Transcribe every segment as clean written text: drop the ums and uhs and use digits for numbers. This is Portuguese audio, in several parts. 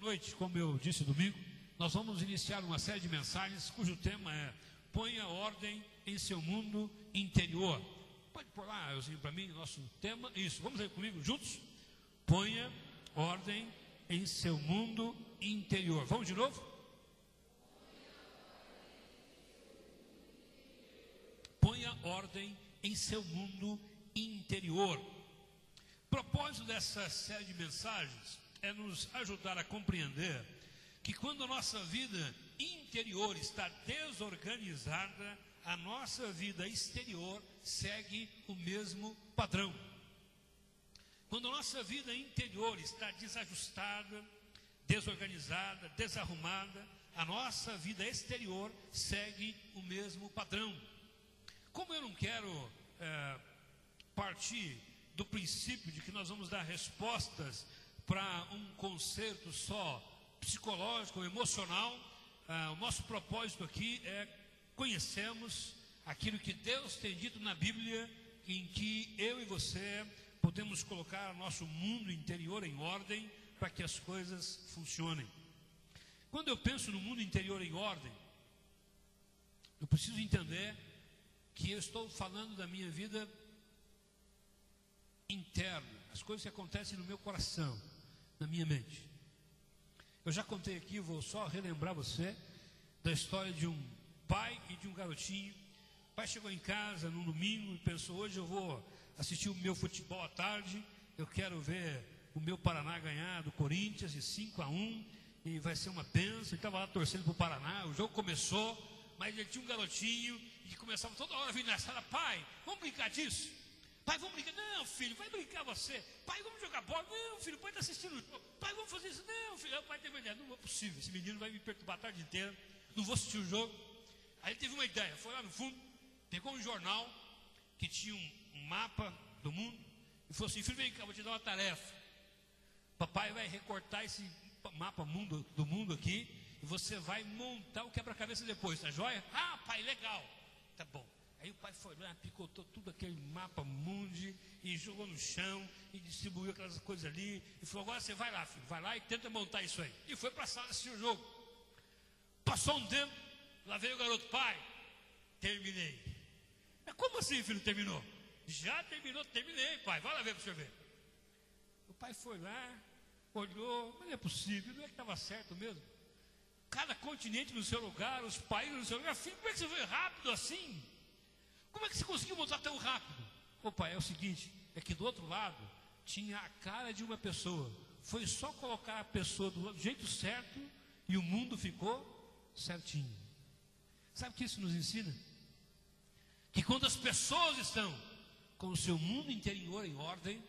noite, como eu disse domingo, nós vamos iniciar uma série de mensagens cujo tema é: ponha ordem em seu mundo interior. Pode pôr lá, Elzinho, para mim, nosso tema. Isso, vamos ler comigo juntos? Ponha ordem em seu mundo interior. Vamos de novo? Ponha ordem em seu mundo interior. O propósito dessa série de mensagens é nos ajudar a compreender que quando a nossa vida interior está desorganizada, a nossa vida exterior segue o mesmo padrão. Quando a nossa vida interior está desajustada, desorganizada, desarrumada, a nossa vida exterior segue o mesmo padrão. Como eu não quero partir do princípio de que nós vamos dar respostas para um conceito só psicológico ou emocional, o nosso propósito aqui é conhecermos aquilo que Deus tem dito na Bíblia, em que eu e você podemos colocar nosso mundo interior em ordem para que as coisas funcionem. Quando eu penso no mundo interior em ordem, eu preciso entender que eu estou falando da minha vida interna, as coisas que acontecem no meu coração, na minha mente. Eu já contei aqui, vou só relembrar você da história de um pai e de um garotinho. O pai chegou em casa num domingo e pensou: hoje eu vou assistir o meu futebol à tarde, eu quero ver o meu Paraná ganhar do Corinthians de 5-1, e vai ser uma bênção. Ele estava lá torcendo para o Paraná, o jogo começou, mas ele tinha um garotinho que começava toda hora a vir na sala: pai, vamos brincar disso? Pai, vamos brincar? Não, filho, vai brincar você. Pai, vamos jogar bola? Não, filho, o pai está assistindo o jogo. Pai, vamos fazer isso? Não, filho, o pai teve uma ideia: não é possível, esse menino vai me perturbar a tarde inteira, não vou assistir o jogo. Aí ele teve uma ideia, foi lá no fundo, pegou um jornal que tinha um mapa do mundo e falou assim: filho, vem cá, vou te dar uma tarefa. Papai vai recortar esse mapa do mundo aqui e você vai montar o quebra-cabeça depois, tá joia? Ah, pai, legal, tá bom. Aí o pai foi lá, picotou tudo aquele mapa mundi e jogou no chão e distribuiu aquelas coisas ali e falou: agora você vai lá, filho, vai lá e tenta montar isso aí. E foi para a sala assistir o jogo. Passou um tempo, lá veio o garoto: pai, terminei. Mas como assim, filho, terminou? Já terminou? Terminei, pai, vai lá ver para o senhor ver. O pai foi lá, olhou: mas não é possível, não é que estava certo mesmo? Cada continente no seu lugar, os países no seu lugar. Filho, como é que você foi rápido assim? Como é que você conseguiu montar tão rápido? Ô pai, é o seguinte, é que do outro lado tinha a cara de uma pessoa. Foi só colocar a pessoa do jeito certo e o mundo ficou certinho. Sabe o que isso nos ensina? Que quando as pessoas estão com o seu mundo interior em ordem,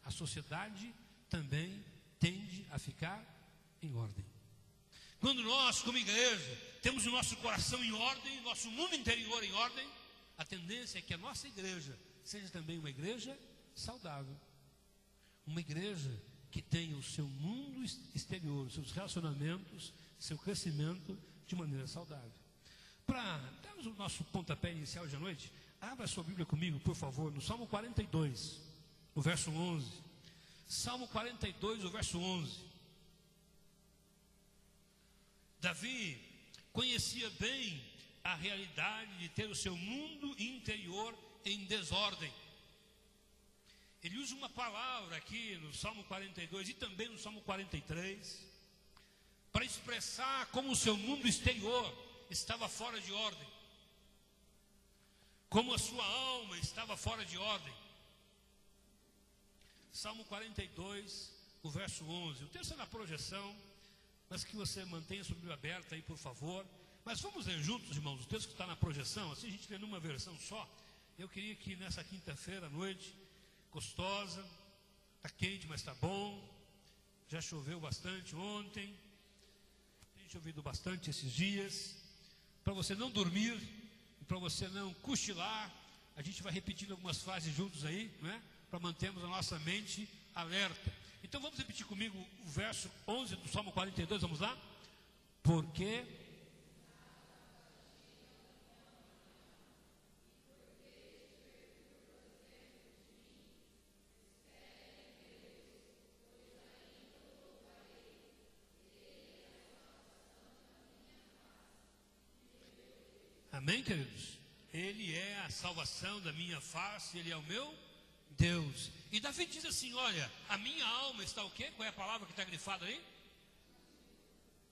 a sociedade também tende a ficar em ordem. Quando nós, como igreja, temos o nosso coração em ordem, nosso mundo interior em ordem, a tendência é que a nossa igreja seja também uma igreja saudável. Uma igreja que tenha o seu mundo exterior, os seus relacionamentos, seu crescimento de maneira saudável. Para darmos o nosso pontapé inicial de noite, abra sua Bíblia comigo, por favor, no Salmo 42, o verso 11. Salmo 42, o verso 11. Davi conhecia bem a realidade de ter o seu mundo interior em desordem. Ele usa uma palavra aqui no Salmo 42 e também no Salmo 43 para expressar como o seu mundo exterior estava fora de ordem, como a sua alma estava fora de ordem. Salmo 42, o verso 11. O texto é na projeção, mas que você mantenha sua Bíblia aberta aí, por favor. Mas vamos ler juntos, irmãos, o texto que está na projeção, assim a gente lê numa versão só. Eu queria que nessa quinta-feira à noite, gostosa, está quente, mas está bom, já choveu bastante ontem, tem chovido bastante esses dias, para você não dormir, para você não cochilar, a gente vai repetindo algumas frases juntos aí, né, para mantermos a nossa mente alerta. Então vamos repetir comigo o verso 11 do Salmo 42, vamos lá? Porque Amém, queridos? Ele é a salvação da minha face, Ele é o meu Deus. E Davi diz assim, olha, a minha alma está o quê? Qual é a palavra que está grifada aí?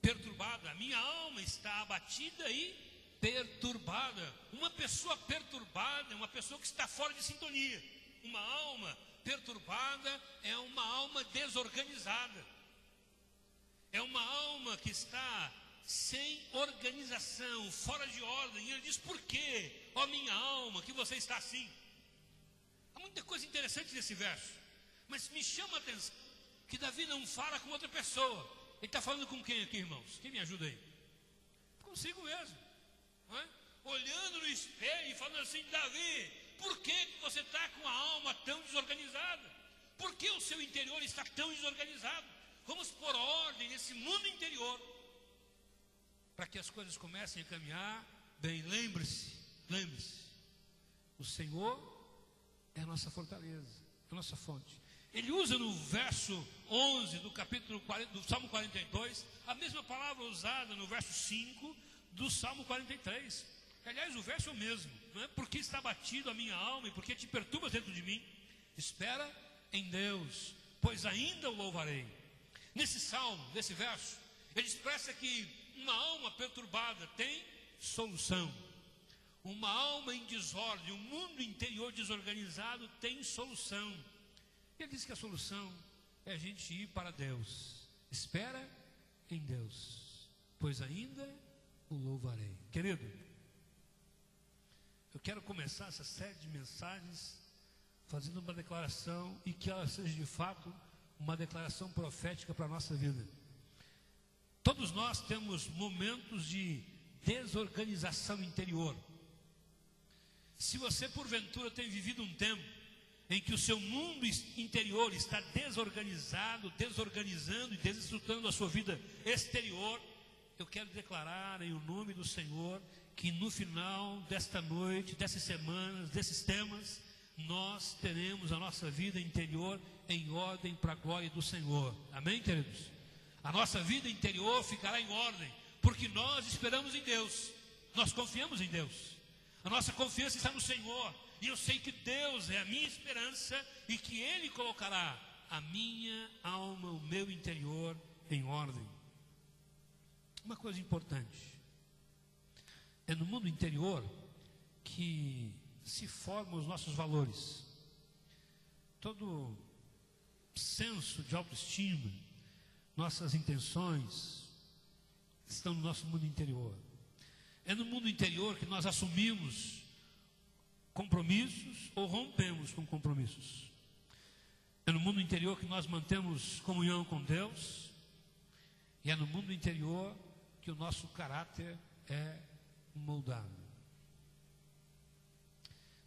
Perturbada. A minha alma está abatida e perturbada. Uma pessoa perturbada é uma pessoa que está fora de sintonia. Uma alma perturbada é uma alma desorganizada. É uma alma que está sem organização, fora de ordem. E ele diz, por quê, ó minha alma, que você está assim? Há muita coisa interessante nesse verso, mas me chama a atenção que Davi não fala com outra pessoa. Ele está falando com quem aqui, irmãos? Quem me ajuda aí? Consigo mesmo, não é? Olhando no espelho e falando assim, Davi, por que você está com a alma tão desorganizada? Por que o seu interior está tão desorganizado? Vamos pôr ordem nesse mundo interior, para que as coisas comecem a caminhar bem. Lembre-se, o Senhor é a nossa fortaleza, a nossa fonte. Ele usa no verso 11 do capítulo 40, do Salmo 42, a mesma palavra usada no verso 5 do Salmo 43. Aliás, o verso é o mesmo, não é? Porque está batido a minha alma e porque te perturbas dentro de mim. Espera em Deus, pois ainda o louvarei. Nesse salmo, nesse verso, ele expressa que uma alma perturbada tem solução. Uma alma em desordem, um mundo interior desorganizado tem solução. Ele diz que a solução é a gente ir para Deus. Espera em Deus, pois ainda o louvarei. Querido, eu quero começar essa série de mensagens fazendo uma declaração, e que ela seja de fato uma declaração profética para a nossa vida. Todos nós temos momentos de desorganização interior. Se você porventura tem vivido um tempo em que o seu mundo interior está desorganizado, desorganizando e desestruturando a sua vida exterior, eu quero declarar em o nome do Senhor que no final desta noite, dessas semanas, desses temas, nós teremos a nossa vida interior em ordem para a glória do Senhor. Amém, queridos? A nossa vida interior ficará em ordem, porque nós esperamos em Deus, nós confiamos em Deus. A nossa confiança está no Senhor, e eu sei que Deus é a minha esperança e que Ele colocará a minha alma, o meu interior em ordem. Uma coisa importante, é no mundo interior que se formam os nossos valores. Todo senso de autoestima, nossas intenções estão no nosso mundo interior. É no mundo interior que nós assumimos compromissos ou rompemos com compromissos. É no mundo interior que nós mantemos comunhão com Deus. E é no mundo interior que o nosso caráter é moldado.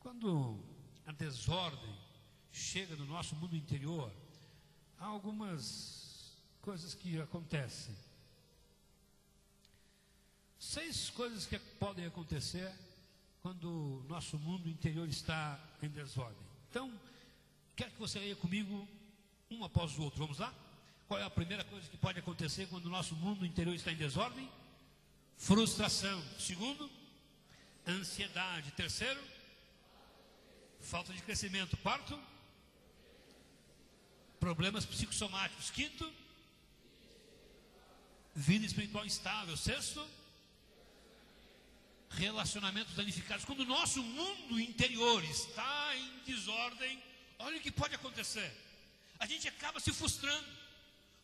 Quando a desordem chega no nosso mundo interior, há algumas coisas que acontecem. 6 coisas que podem acontecer quando o nosso mundo interior está em desordem. Então, quero que você leia comigo um após o outro. Vamos lá? Qual é a primeira coisa que pode acontecer quando o nosso mundo interior está em desordem? Frustração. Segundo, ansiedade. Terceiro, falta de crescimento. Quarto, problemas psicossomáticos. Quinto, vida espiritual instável. Sexto, relacionamentos danificados. Quando o nosso mundo interior está em desordem, olha o que pode acontecer. A gente acaba se frustrando,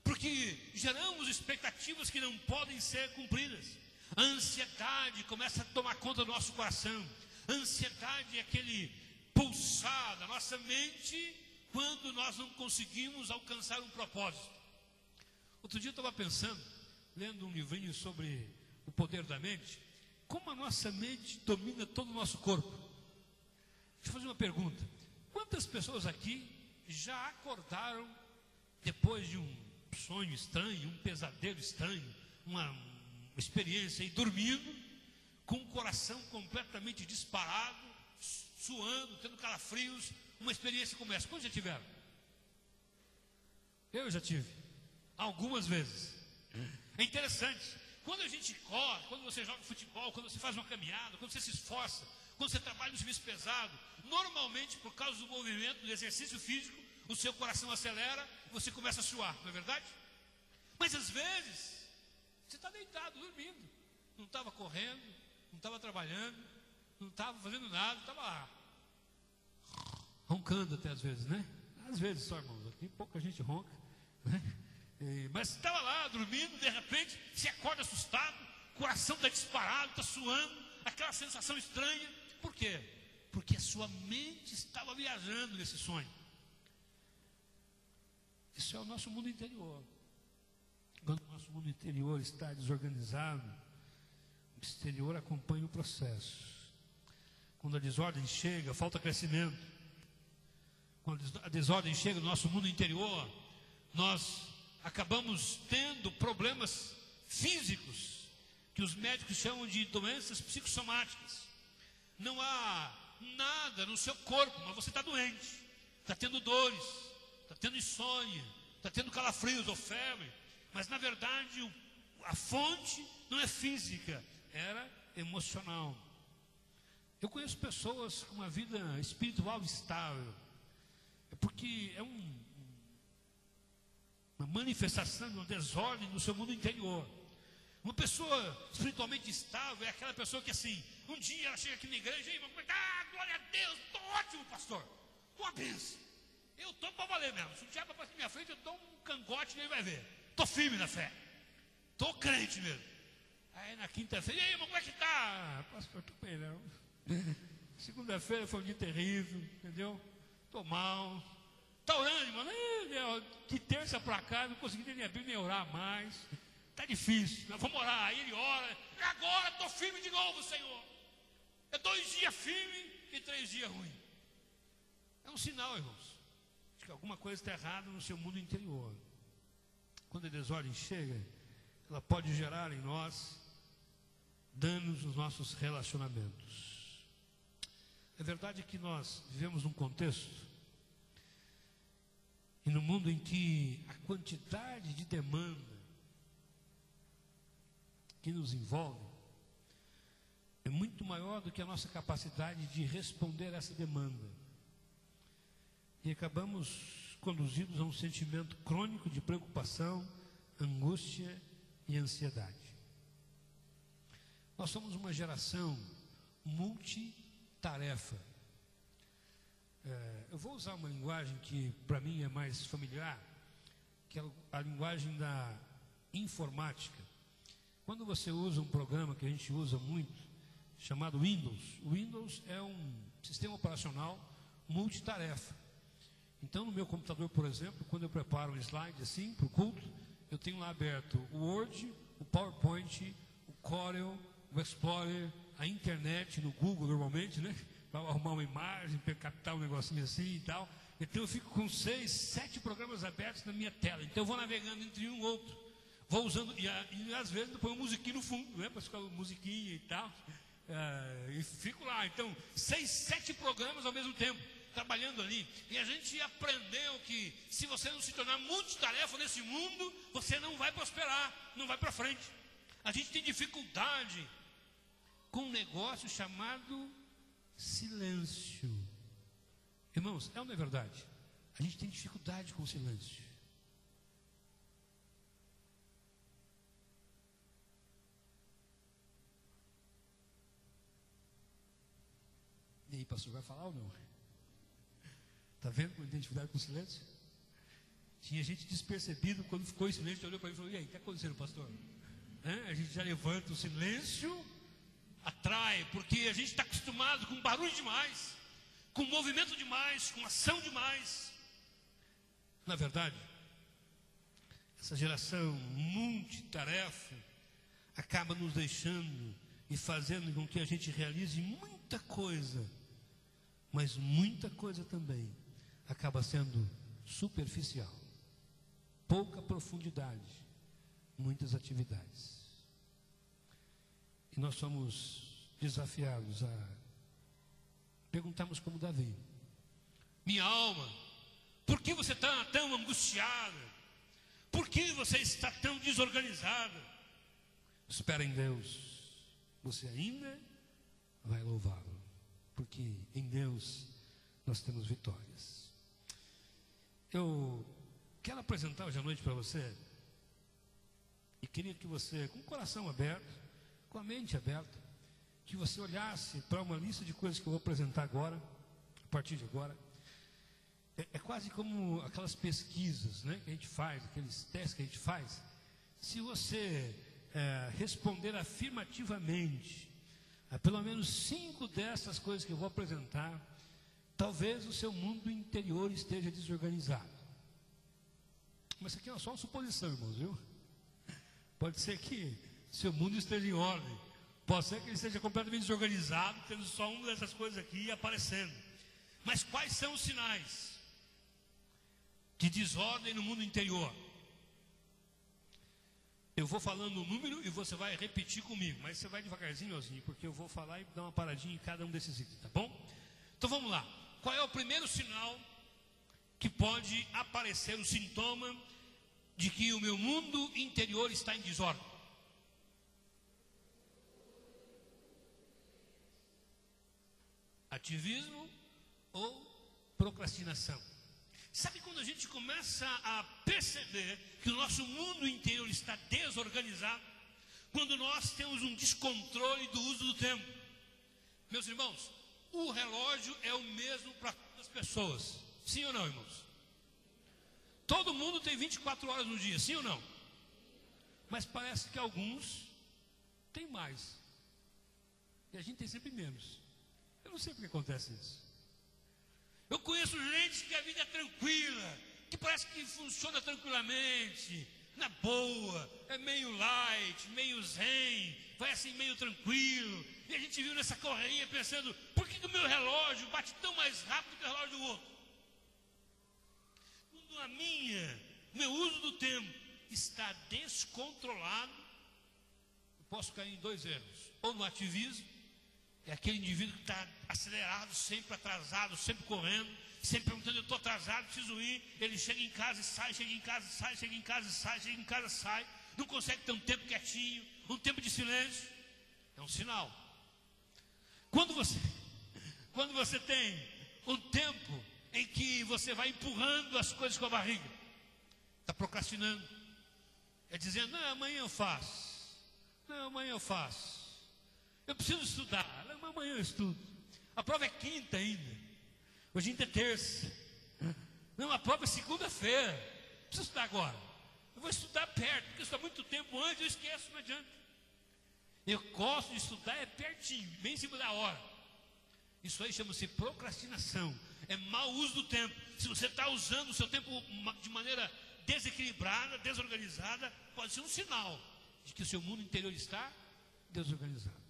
porque geramos expectativas que não podem ser cumpridas. A ansiedade começa a tomar conta do nosso coração. A ansiedade é aquele pulsar da nossa mente quando nós não conseguimos alcançar um propósito. Outro dia eu estava pensando, lendo um livrinho sobre o poder da mente, como a nossa mente domina todo o nosso corpo. Deixa eu fazer uma pergunta. Quantas pessoas aqui já acordaram depois de um sonho estranho, um pesadelo estranho, uma experiência e dormindo, com o coração completamente disparado, suando, tendo calafrios, uma experiência como essa? Quantos já tiveram? Eu já tive, algumas vezes. É interessante, Quando a gente corre, quando você joga futebol, quando você faz uma caminhada, quando você se esforça, quando você trabalha no serviço pesado, normalmente, por causa do movimento, do exercício físico, o seu coração acelera e você começa a suar, não é verdade? Mas às vezes, você está deitado, dormindo. Não estava correndo, não estava trabalhando, não estava fazendo nada, estava lá. Roncando até às vezes, né? Às vezes só, irmãos, aqui pouca gente ronca, né? Mas estava lá dormindo, de repente, se acorda assustado, o coração está disparado, está suando, aquela sensação estranha. Por quê? Porque a sua mente estava viajando nesse sonho. Isso é o nosso mundo interior. Quando o nosso mundo interior está desorganizado, o exterior acompanha o processo. Quando a desordem chega, falta crescimento. Quando a desordem chega no nosso mundo interior, nós acabamos tendo problemas físicos, que os médicos chamam de doenças psicossomáticas. Não há nada no seu corpo, mas você está doente, está tendo dores, está tendo insônia, está tendo calafrios ou febre, mas na verdade a fonte não é física, era emocional. Eu conheço pessoas com uma vida espiritual estável, porque é uma manifestação de uma desordem no seu mundo interior. Uma pessoa espiritualmente estável é aquela pessoa que assim, um dia ela chega aqui na igreja e vai, glória a Deus, estou ótimo, pastor, uma benção, eu estou para valer mesmo, se o diabo aparecer na minha frente, eu dou um cangote e ele vai ver, estou firme na fé, estou crente mesmo. Aí na quinta-feira, e aí, irmão, como é que está? Pastor, estou bem não. Segunda-feira foi um dia terrível, entendeu? Estou mal. Está orando, irmão? De terça para cá, não consegui nem abrir nem orar mais. Está difícil, nós vamos orar. Aí ele ora, e agora estou firme de novo, Senhor. É 2 dias firme e 3 dias ruim. É um sinal, irmãos, de que alguma coisa está errada no seu mundo interior. Quando a desordem chega, ela pode gerar em nós danos nos nossos relacionamentos. É verdade que nós vivemos num contexto e num mundo em que a quantidade de demanda que nos envolve é muito maior do que a nossa capacidade de responder a essa demanda. E acabamos conduzidos a um sentimento crônico de preocupação, angústia e ansiedade. Nós somos uma geração multitarefa. Eu vou usar uma linguagem que para mim é mais familiar, que é a linguagem da informática. Quando você usa um programa que a gente usa muito, chamado Windows, o Windows é um sistema operacional multitarefa. Então no meu computador, por exemplo, quando eu preparo um slide assim para o culto, eu tenho lá aberto o Word, o PowerPoint, o Corel, o Explorer, a internet no Google normalmente, né? Para arrumar uma imagem, para captar um negocinho assim e tal. Então eu fico com 6, 7 programas abertos na minha tela. Então eu vou navegando entre um e outro. Vou usando, e às vezes eu ponho um musiquinho no fundo, né? Para ficar musiquinha e tal. E fico lá. Então, 6, 7 programas ao mesmo tempo, trabalhando ali. E a gente aprendeu que se você não se tornar multitarefa nesse mundo, você não vai prosperar, não vai para frente. A gente tem dificuldade com um negócio chamado silêncio. Irmãos, é ou não é verdade? A gente tem dificuldade com o silêncio. E aí, pastor, vai falar ou não? Está vendo como ele tem dificuldade com o silêncio? Tinha gente despercebido quando ficou em silêncio, olhou para mim e falou: e aí, o que está acontecendo, pastor? A gente já levanta o silêncio, atrai, porque a gente está acostumado com barulho demais, com movimento demais, com ação demais. Na verdade, essa geração multitarefa acaba nos deixando e fazendo com que a gente realize muita coisa, mas muita coisa também acaba sendo superficial, pouca profundidade, muitas atividades. E nós somos desafiados a perguntarmos como Davi: minha alma, por que você está tão angustiada? Por que você está tão desorganizada? espera em Deus, você ainda vai louvá-lo, porque em Deus nós temos vitórias. Eu quero apresentar hoje à noite para você, e queria que você, com o coração aberto, com a mente aberta, que você olhasse para uma lista de coisas que eu vou apresentar agora, a partir de agora. É quase como aquelas pesquisas, né, que a gente faz, aqueles testes que a gente faz. Se você responder afirmativamente a pelo menos 5 dessas coisas que eu vou apresentar, talvez o seu mundo interior esteja desorganizado. Mas isso aqui é só uma suposição, irmãos, viu? Pode ser que seu mundo esteja em ordem, pode ser que ele esteja completamente desorganizado, tendo só uma dessas coisas aqui aparecendo. Mas quais são os sinais de desordem no mundo interior? Eu vou falando o número e você vai repetir comigo, mas você vai devagarzinho, Elzinho, porque eu vou falar e dar uma paradinha em cada um desses itens, tá bom? Então vamos lá. Qual é o primeiro sinal que pode aparecer, o sintoma de que o meu mundo interior está em desordem? Ativismo ou procrastinação? Sabe quando a gente começa a perceber que o nosso mundo interior está desorganizado? Quando nós temos um descontrole do uso do tempo. Meus irmãos, o relógio é o mesmo para todas as pessoas. Sim ou não, irmãos? Todo mundo tem 24 horas no dia, sim ou não? Mas parece que alguns têm mais. E a gente tem sempre menos. Eu não sei porque acontece isso. Eu conheço gente que a vida é tranquila, que parece que funciona tranquilamente, na boa, é meio light, meio zen, vai assim meio tranquilo. E a gente viu nessa correria pensando, por que o meu relógio bate tão mais rápido que o relógio do outro? Quando o meu uso do tempo está descontrolado, eu posso cair em 2 erros. Ou no ativismo, é aquele indivíduo que está acelerado, sempre atrasado, sempre correndo, sempre perguntando, eu estou atrasado, preciso ir. Ele chega em casa e sai, chega em casa e sai, chega em casa e sai, chega em casa e sai. Não consegue ter um tempo quietinho, um tempo de silêncio. É um sinal. Quando você tem um tempo em que você vai empurrando as coisas com a barriga, está procrastinando, é dizendo, não, amanhã eu faço, não, amanhã eu faço. Eu preciso estudar, mas amanhã eu estudo. A prova é quinta ainda. Hoje ainda é terça. Não, a prova é segunda-feira. Preciso estudar agora. Eu vou estudar perto, porque eu estou há muito tempo antes, eu esqueço, não adianta. Eu gosto de estudar, é pertinho, bem em cima da hora. Isso aí chama-se procrastinação. É mau uso do tempo. Se você está usando o seu tempo de maneira desequilibrada, desorganizada, pode ser um sinal de que o seu mundo interior está desorganizado.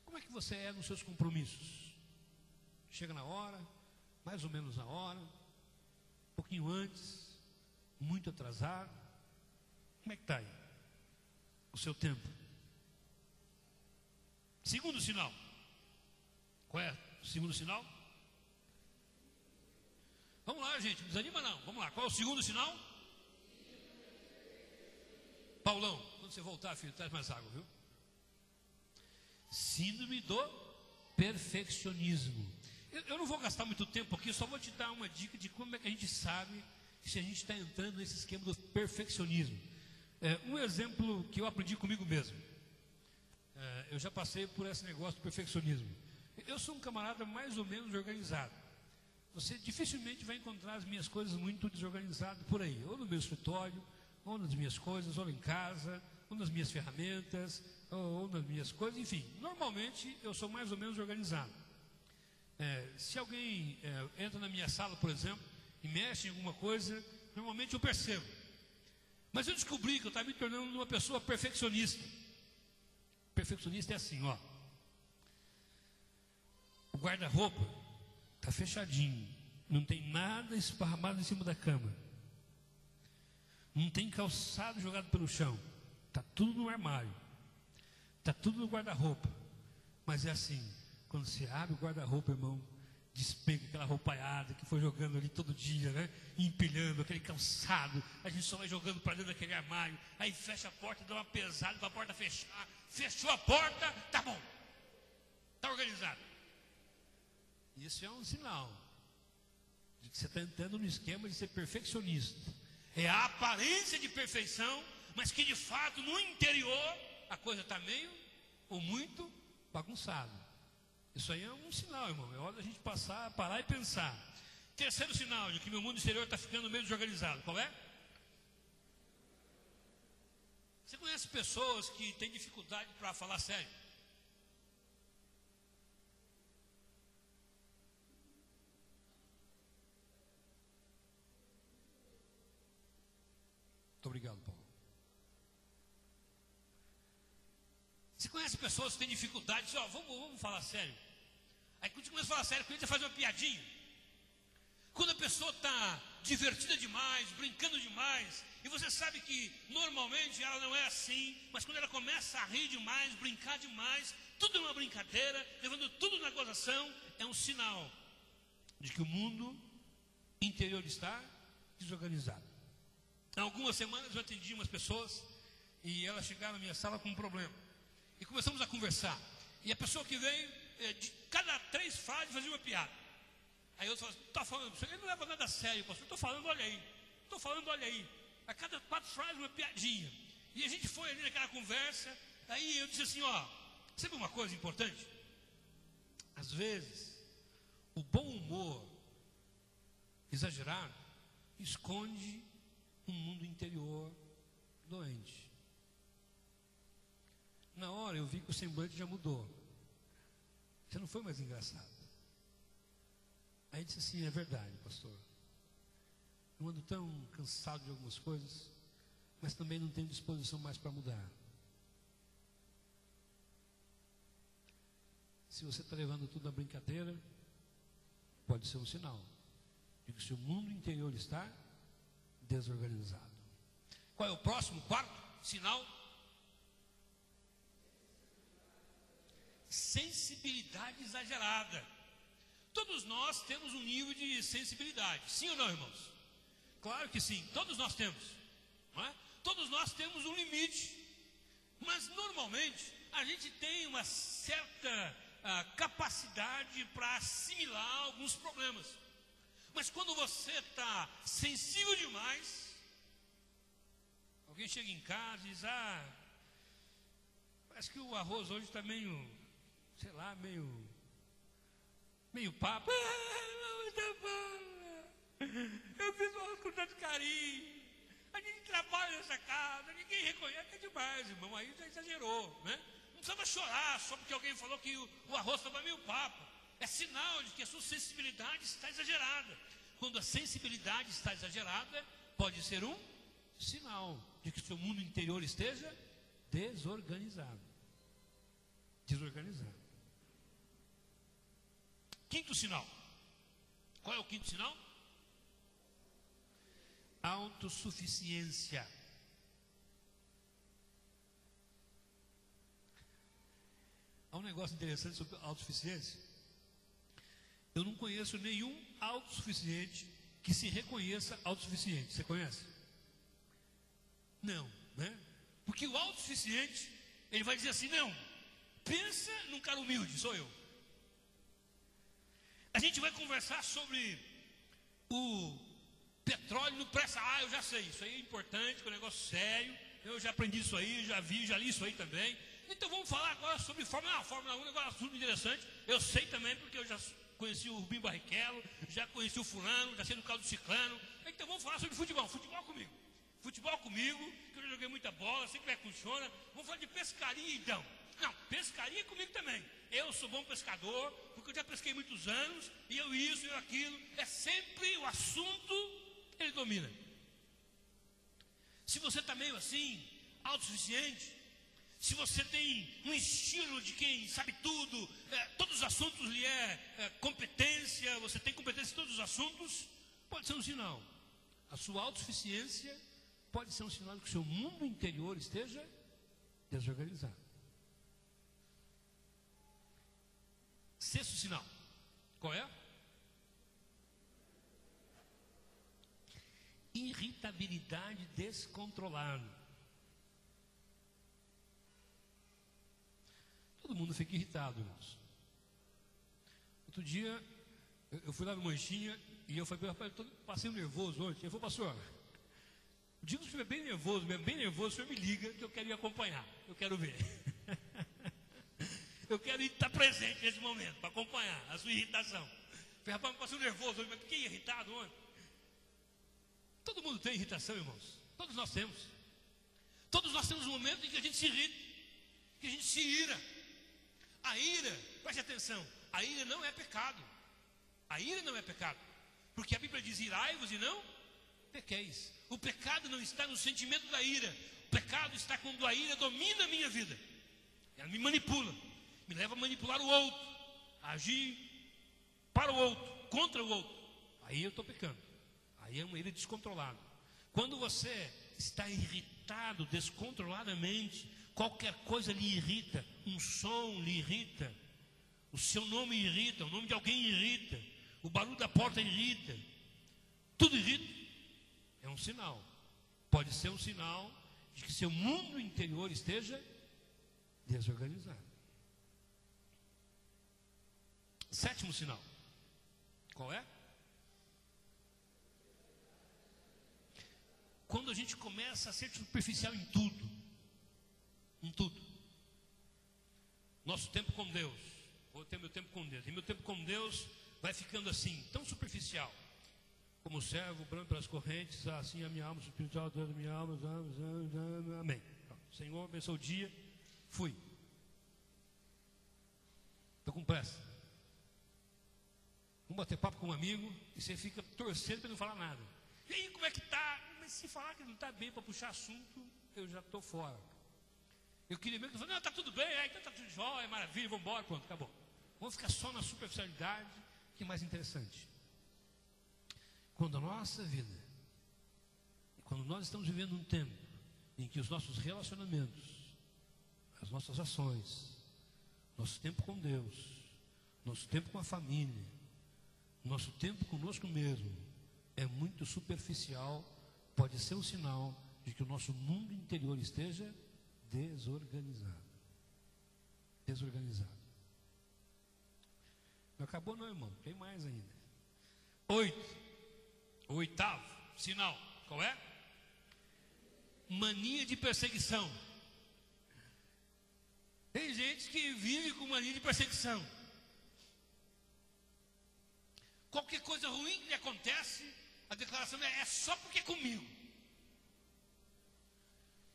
Como é que você é nos seus compromissos? Chega na hora, mais ou menos na hora, um pouquinho antes, muito atrasado? Como é que está aí o seu tempo? Segundo sinal. Qual é o segundo sinal? Vamos lá, gente, não desanima não. Vamos lá, qual é o segundo sinal? Paulão, quando você voltar, filho, traz mais água, viu? Síndrome do perfeccionismo. Eu não vou gastar muito tempo aqui, só vou te dar uma dica de como é que a gente sabe se a gente está entrando nesse esquema do perfeccionismo. Um exemplo que eu aprendi comigo mesmo. Eu já passei por esse negócio do perfeccionismo. Eu sou um camarada mais ou menos organizado. Você dificilmente vai encontrar as minhas coisas muito desorganizadas por aí, ou no meu escritório, ou nas minhas coisas, ou em casa, ou nas minhas ferramentas, ou nas minhas coisas, enfim. Normalmente eu sou mais ou menos organizado. Se alguém entra na minha sala, por exemplo, e mexe em alguma coisa, normalmente eu percebo. Mas eu descobri que eu estava me tornando uma pessoa perfeccionista. Perfeccionista é assim, ó. O guarda-roupa está fechadinho, não tem nada esparramado em cima da cama, não tem calçado jogado pelo chão, está tudo no armário, está tudo no guarda-roupa. Mas é assim, quando você abre o guarda-roupa, irmão, despega aquela roupaiada que foi jogando ali todo dia, né? Empilhando aquele calçado, a gente só vai jogando para dentro daquele armário, aí fecha a porta, dá uma pesada para a porta fechar, fechou a porta, tá bom, tá organizado. Isso é um sinal de que você está entrando no esquema de ser perfeccionista. É a aparência de perfeição, mas que de fato no interior a coisa está meio ou muito bagunçada. Isso aí é um sinal, irmão. É hora da gente parar e pensar. Terceiro sinal de que meu mundo exterior está ficando meio desorganizado. Qual é? Você conhece pessoas que têm dificuldade para falar sério? Muito obrigado, Paulo. Você conhece pessoas que têm dificuldade? Diz, vamos falar sério. Aí quando você começa a falar sério, você faz uma piadinha. Quando a pessoa está divertida demais, brincando demais, e você sabe que normalmente ela não é assim, mas quando ela começa a rir demais, brincar demais, tudo é uma brincadeira, levando tudo na gozação, é um sinal de que o mundo interior está desorganizado. Há algumas semanas eu atendi umas pessoas e elas chegaram na minha sala com um problema. E começamos a conversar. E a pessoa que veio, de cada 3 frases, fazia uma piada. Aí eu falei, está falando, ele não leva nada a sério, pastor, estou falando, olha aí. Estou falando, olha aí. A cada 4 frases, uma piadinha. E a gente foi ali naquela conversa. Aí eu disse assim, sabe uma coisa importante? Às vezes, o bom humor exagerado esconde um mundo interior doente. Na hora eu vi que o semblante já mudou. Já não foi mais engraçado. Aí disse assim, é verdade, pastor. Eu ando tão cansado de algumas coisas, mas também não tenho disposição mais para mudar. Se você está levando tudo na brincadeira, pode ser um sinal de que o seu mundo interior está desorganizado. Qual é o próximo, quarto sinal? Sensibilidade exagerada. Todos nós temos um nível de sensibilidade, sim ou não, irmãos? Claro que sim, todos nós temos, não é? Todos nós temos um limite, mas normalmente a gente tem uma certa capacidade para assimilar alguns problemas. Mas quando você está sensível demais, alguém chega em casa e diz, parece que o arroz hoje está meio, sei lá, meio papo. Não, tá bom. Eu fiz um arroz com tanto carinho. A gente trabalha nessa casa, ninguém reconhece, é demais, irmão. Aí já exagerou, né? Não precisava chorar só porque alguém falou que o arroz estava meio papo. É sinal de que a sua sensibilidade está exagerada. Quando a sensibilidade está exagerada, pode ser um sinal de que o seu mundo interior esteja desorganizado. Desorganizado. Quinto sinal. Qual é o quinto sinal? Autossuficiência. Há um negócio interessante sobre autossuficiência. Eu não conheço nenhum autossuficiente que se reconheça autossuficiente. Você conhece? Não, né? Porque o autossuficiente, ele vai dizer assim, não, pensa num cara humilde, sou eu. A gente vai conversar sobre o petróleo no pré-sal. Eu já sei, isso aí é importante, que é um negócio sério. Eu já aprendi isso aí, já li isso aí também. Então vamos falar agora sobre Fórmula 1. Fórmula 1 é um negócio assunto interessante. Eu sei também, porque eu já conheci o Rubinho Barrichello, já conheci o fulano, já sei do caso do ciclano. Então vamos falar sobre futebol. Futebol comigo. Futebol comigo, que eu já joguei muita bola, sei como é que funciona. Vamos falar de pescaria então. Não, pescaria comigo também. Eu sou bom pescador, porque eu já pesquei muitos anos, e eu isso e eu aquilo. É sempre o assunto, ele domina. Se você está meio assim, autossuficiente, se você tem um estilo de quem sabe tudo, todos os assuntos lhe é competência, você tem competência em todos os assuntos, pode ser um sinal. A sua autossuficiência pode ser um sinal de que o seu mundo interior esteja desorganizado. Sexto sinal. Qual é? irritabilidade descontrolada. Todo mundo fica irritado, irmãos. Outro dia, eu fui lá no Manchinha e eu falei, rapaz, eu passei nervoso hoje. Ele falou, pastor, o dia que o senhor é bem nervoso, o senhor me liga que eu quero ir acompanhar, eu quero ver. Eu quero estar presente nesse momento, para acompanhar a sua irritação. Eu falei, rapaz, eu passei nervoso hoje, mas fiquei irritado ontem. Todo mundo tem irritação, irmãos. Todos nós temos. Todos nós temos momentos em que a gente se irrita, que a gente se ira. A ira, preste atenção, a ira não é pecado. A ira não é pecado. Porque a Bíblia diz, irai-vos e não pequeis. O pecado não está no sentimento da ira. O pecado está quando a ira domina a minha vida. Ela me manipula, me leva a manipular o outro, a agir para o outro, contra o outro. Aí eu estou pecando. Aí é uma ira descontrolada. Quando você está irritado descontroladamente, qualquer coisa lhe irrita, um som lhe irrita, o seu nome irrita, o nome de alguém irrita, o barulho da porta irrita, tudo irrita. É um sinal. Pode ser um sinal de que seu mundo interior esteja desorganizado. Sétimo sinal. Qual é? Quando a gente começa a ser superficial em tudo. Em tudo. Nosso tempo com Deus. Vou ter meu tempo com Deus. E meu tempo com Deus vai ficando assim, tão superficial. Como servo branco pelas correntes, assim a minha alma espiritual, toda a minha alma, amém. Senhor, abençoe o dia. Fui. Estou com pressa. Vamos bater papo com um amigo e você fica torcendo para não falar nada. E aí, como é que está? Mas se falar que não está bem para puxar assunto, eu já estou fora. Eu queria mesmo que não, está tudo bem, então está tudo jóia, é maravilha, vamos embora, pronto, acabou. Vamos ficar só na superficialidade, que é mais interessante. Quando a nossa vida, quando nós estamos vivendo um tempo em que os nossos relacionamentos, as nossas ações, nosso tempo com Deus, nosso tempo com a família, nosso tempo conosco mesmo, é muito superficial, pode ser um sinal de que o nosso mundo interior esteja desorganizado. Desorganizado. Não acabou não, irmão, tem mais ainda. 8. O oitavo sinal, qual é? Mania de perseguição. Tem gente que vive com mania de perseguição. Qualquer coisa ruim que lhe acontece, a declaração é só porque é comigo.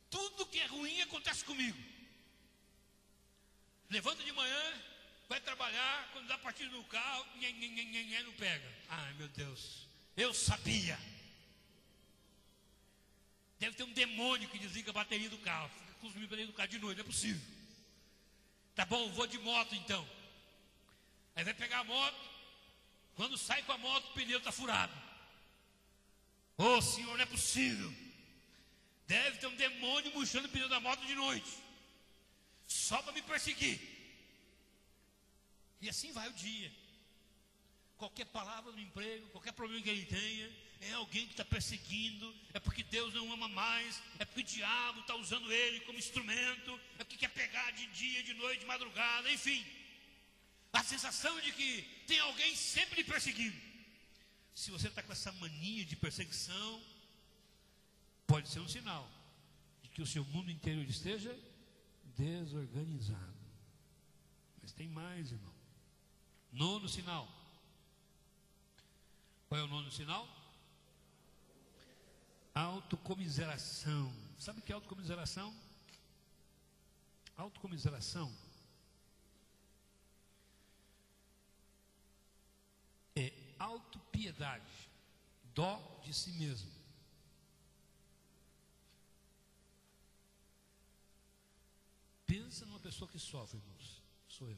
Tudo que é ruim acontece comigo. Levanta de manhã, vai trabalhar, quando dá partida no carro, não pega. Ai, meu Deus, eu sabia. Deve ter um demônio que desliga a bateria do carro. Fica consumindo a bateria do carro de noite, não é possível. Tá bom, vou de moto então. Aí vai pegar a moto. Quando sai com a moto, o pneu está furado. Ô Senhor, não é possível. Deve ter um demônio murchando o pneu da moto de noite, só para me perseguir. E assim vai o dia. Qualquer palavra no emprego, qualquer problema que ele tenha, é alguém que está perseguindo. É porque Deus não ama mais. É porque o diabo está usando ele como instrumento. É porque quer pegar de dia, de noite, de madrugada, enfim. A sensação de que tem alguém sempre lhe perseguindo. Se você está com essa mania de perseguição, pode ser um sinal de que o seu mundo interior esteja desorganizado. Mas tem mais, irmão. Nono sinal. Qual é o nono sinal? Autocomiseração. Sabe o que é autocomiseração? Autocomiseração é autopiedade, dó de si mesmo. Pensa numa pessoa que sofre, irmãos. Sou eu.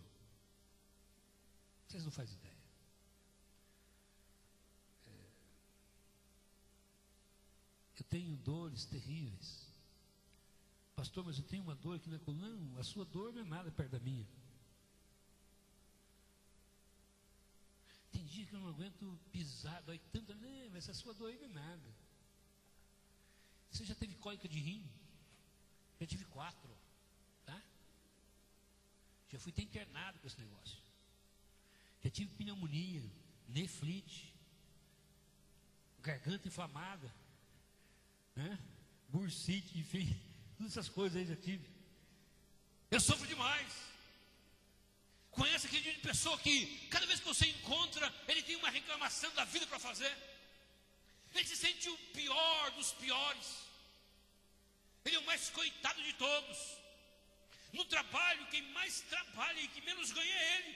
Vocês não fazem ideia. Eu tenho dores terríveis. Pastor, mas eu tenho uma dor aqui na coluna. Não, a sua dor não é nada perto da minha. Tem dia que eu não aguento pisar, dói tanto. Não, mas a sua dor aí não é nada. Você já teve cólica de rim? Já tive 4, tá? Já fui até internado com esse negócio. Já tive pneumonia, nefrite, garganta inflamada, né? Bursite, enfim, todas essas coisas aí já tive. Eu sofro demais. Conhece aquele tipo de pessoa que cada vez que você encontra, ele tem uma reclamação da vida para fazer. Ele se sente o pior dos piores. Ele é o mais coitado de todos. No trabalho, quem mais trabalha e que menos ganha é ele.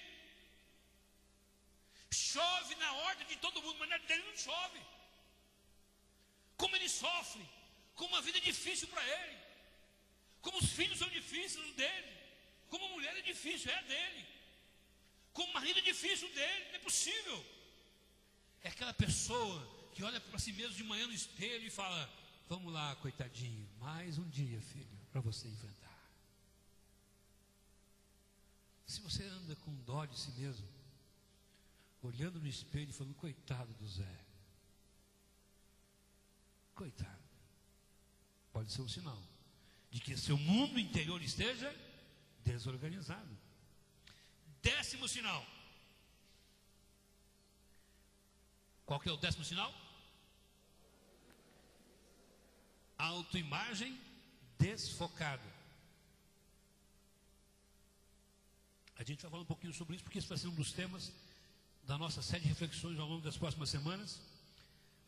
Chove na horta de todo mundo, mas na dele não chove. Como ele sofre, como a vida é difícil para ele, como os filhos são difíceis o dele, como a mulher é difícil, é a dele, como o marido é difícil o dele, não é possível. É aquela pessoa que olha para si mesmo de manhã no espelho e fala: vamos lá, coitadinho, mais um dia, filho, para você enfrentar. Se você anda com dó de si mesmo, olhando no espelho e falando: coitado do Zé, coitado, pode ser um sinal de que seu mundo interior esteja desorganizado. 10º sinal. Qual que é o 10º sinal? Autoimagem desfocada. A gente vai falar um pouquinho sobre isso, porque isso vai ser um dos temas da nossa série de reflexões ao longo das próximas semanas.